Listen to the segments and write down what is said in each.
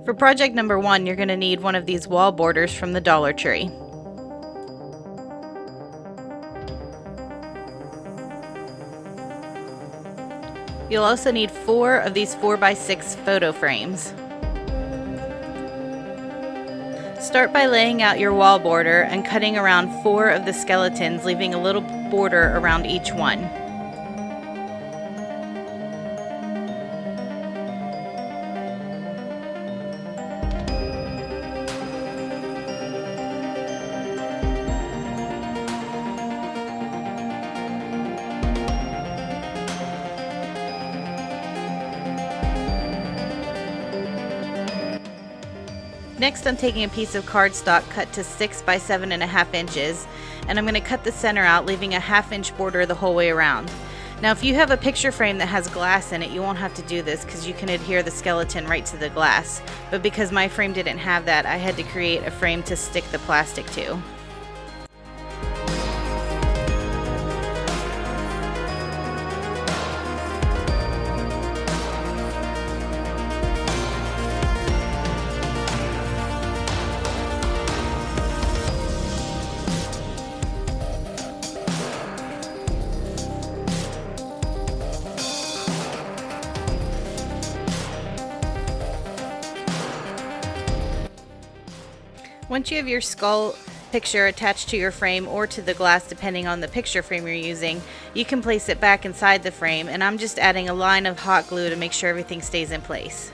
For project number 1, you're going to need one of these wall borders from the Dollar Tree. You'll also need 4 of these 4x6 photo frames. Start by laying out your wall border and cutting around 4 of the skeletons, leaving a little border around each one. Next, I'm taking a piece of cardstock cut to 6 by 7.5 inches, and I'm going to cut the center out, leaving a 1/2 inch border the whole way around. Now, if you have a picture frame that has glass in it, you won't have to do this because you can adhere the skeleton right to the glass. But because my frame didn't have that, I had to create a frame to stick the plastic to. Once you have your skull picture attached to your frame or to the glass, depending on the picture frame you're using, you can place it back inside the frame, and I'm just adding a line of hot glue to make sure everything stays in place.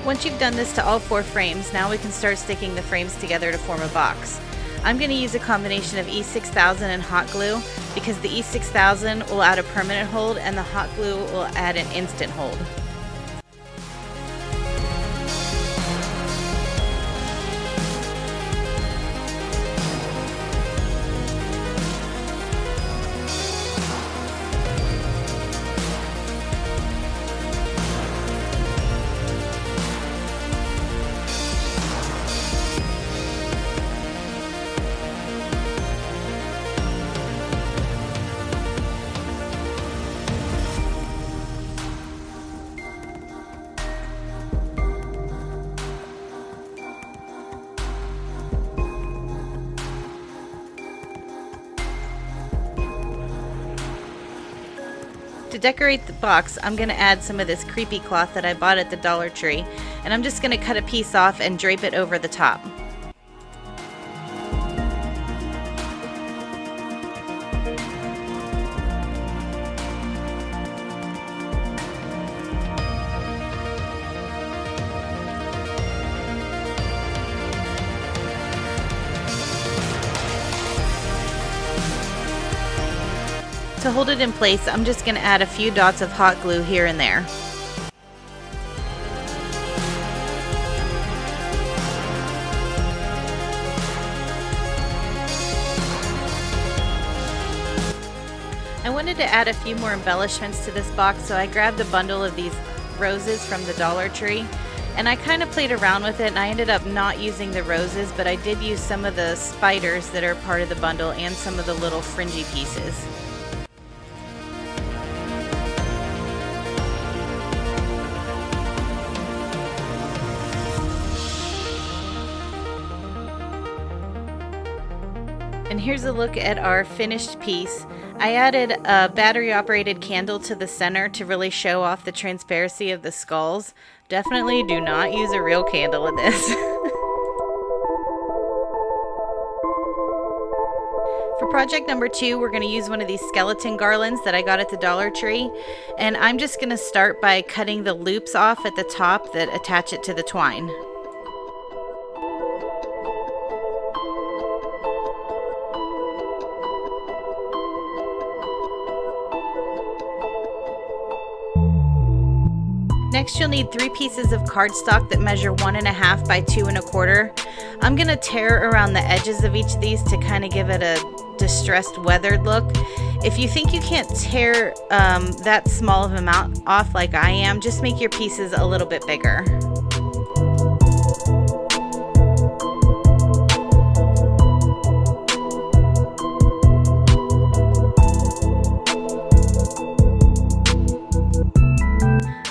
Once you've done this to all 4 frames, now we can start sticking the frames together to form a box. I'm going to use a combination of E6000 and hot glue because the E6000 will add a permanent hold and the hot glue will add an instant hold. To decorate the box, I'm going to add some of this creepy cloth that I bought at the Dollar Tree, and I'm just going to cut a piece off and drape it over the top. To hold it in place, I'm just going to add a few dots of hot glue here and there. I wanted to add a few more embellishments to this box, so I grabbed a bundle of these roses from the Dollar Tree, and I kind of played around with it, and I ended up not using the roses, but I did use some of the spiders that are part of the bundle and some of the little fringy pieces. And here's a look at our finished piece. I added a battery-operated candle to the center to really show off the transparency of the skulls. Definitely do not use a real candle in this. For project number 2, we're going to use one of these skeleton garlands that I got at the Dollar Tree. And I'm just going to start by cutting the loops off at the top that attach it to the twine. Next, you'll need 3 pieces of cardstock that measure 1.5 by 2 1/4. I'm going to tear around the edges of each of these to kind of give it a distressed, weathered look. If you think you can't tear that small of amount off like I am, just make your pieces a little bit bigger.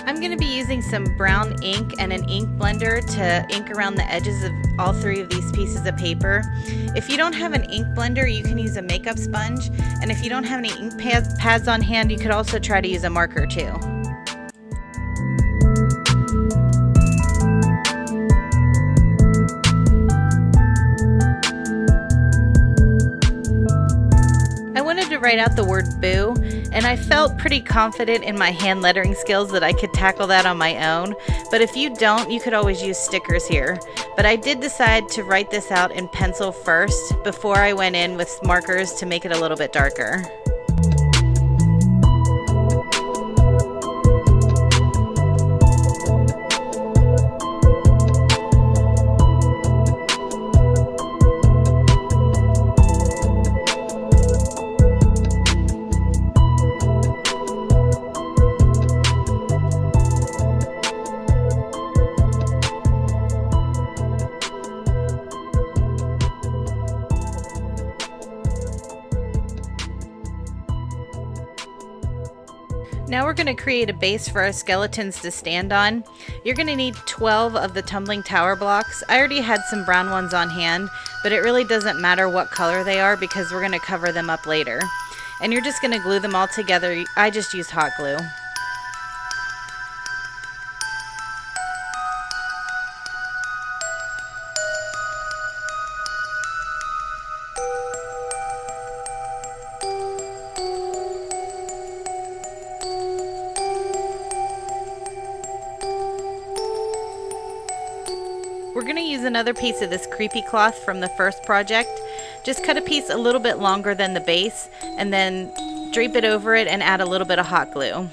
I'm going to be using some brown ink and an ink blender to ink around the edges of all three of these pieces of paper. If you don't have an ink blender, you can use a makeup sponge, and if you don't have any ink pads on hand, you could also try to use a marker too. I wanted to write out the word boo, and I felt pretty confident in my hand lettering skills that I could tackle that on my own, but if you don't, you could always use stickers here. But I did decide to write this out in pencil first before I went in with markers to make it a little bit darker. Now we're going to create a base for our skeletons to stand on. You're going to need 12 of the tumbling tower blocks. I already had some brown ones on hand, but it really doesn't matter what color they are because we're going to cover them up later. And you're just going to glue them all together. I just used hot glue. We're going to use another piece of this creepy cloth from the first project. Just cut a piece a little bit longer than the base and then drape it over it and add a little bit of hot glue.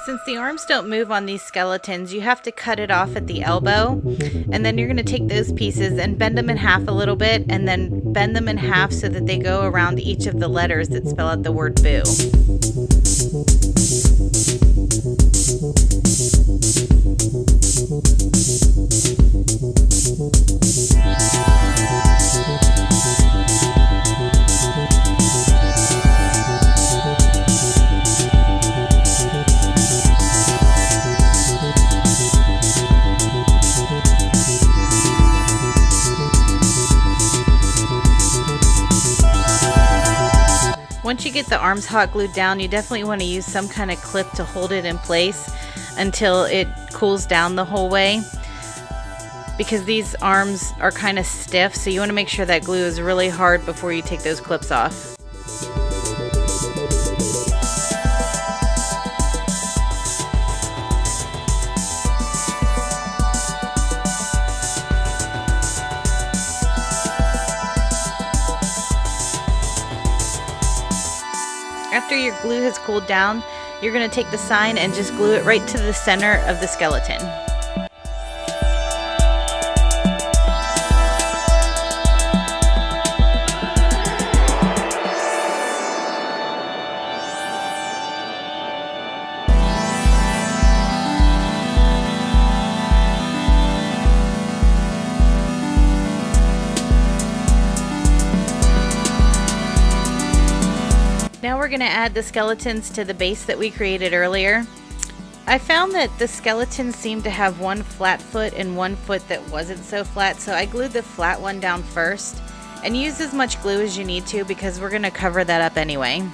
Since the arms don't move on these skeletons, you have to cut it off at the elbow, and then you're going to take those pieces and bend them in half a little bit, and then bend them in half so that they go around each of the letters that spell out the word boo. Once you get the arms hot glued down, you definitely want to use some kind of clip to hold it in place until it cools down the whole way, because these arms are kind of stiff, so you want to make sure that glue is really hard before you take those clips off. After your glue has cooled down, you're going to take the sign and just glue it right to the center of the skeleton. Now we're going to add the skeletons to the base that we created earlier. I found that the skeletons seemed to have one flat foot and one foot that wasn't so flat, so I glued the flat one down first, And use as much glue as you need to because we're going to cover that up anyway.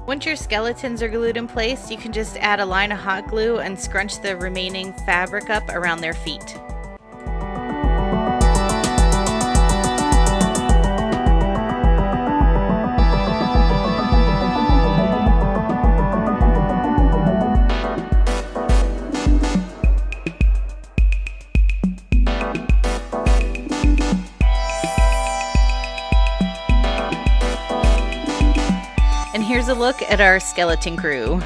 Once your skeletons are glued in place, you can just add a line of hot glue and scrunch the remaining fabric up around their feet. And here's a look at our skeleton crew.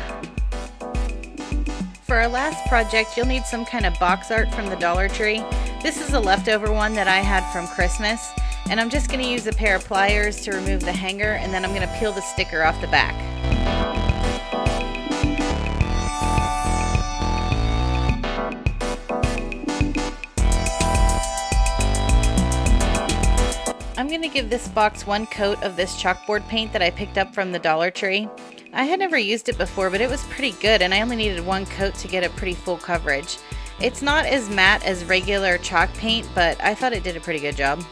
For our last project, you'll need some kind of box art from the Dollar Tree. This is a leftover one that I had from Christmas, and I'm just going to use a pair of pliers to remove the hanger, and then I'm going to peel the sticker off the back. I'm going to give this box one coat of this chalkboard paint that I picked up from the Dollar Tree. I had never used it before, but it was pretty good, and I only needed one coat to get a pretty full coverage. It's not as matte as regular chalk paint, but I thought it did a pretty good job.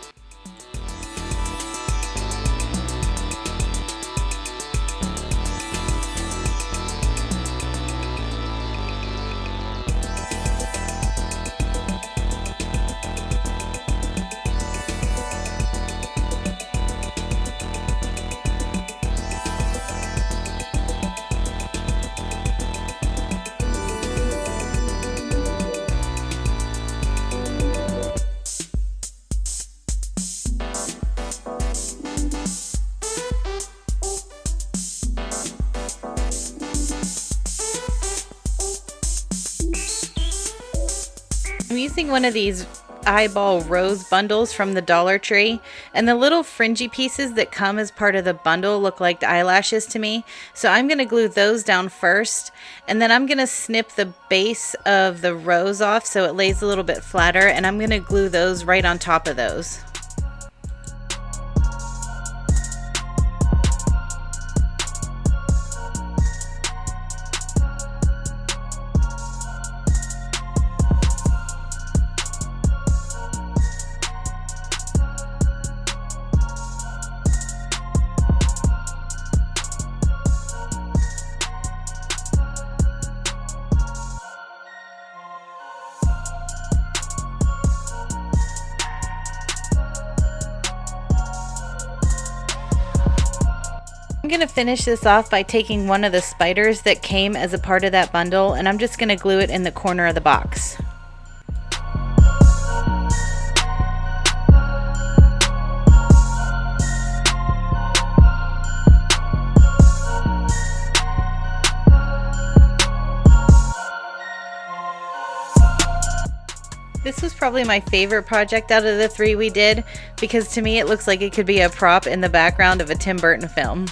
I'm using one of these eyeball rose bundles from the Dollar Tree, and the little fringy pieces that come as part of the bundle look like eyelashes to me, so I'm going to glue those down first, and then I'm going to snip the base of the rose off so it lays a little bit flatter, and I'm going to glue those right on top of those. I'm going to finish this off by taking one of the spiders that came as a part of that bundle, and I'm just going to glue it in the corner of the box. This was probably my favorite project out of the three we did, because to me it looks like it could be a prop in the background of a Tim Burton film.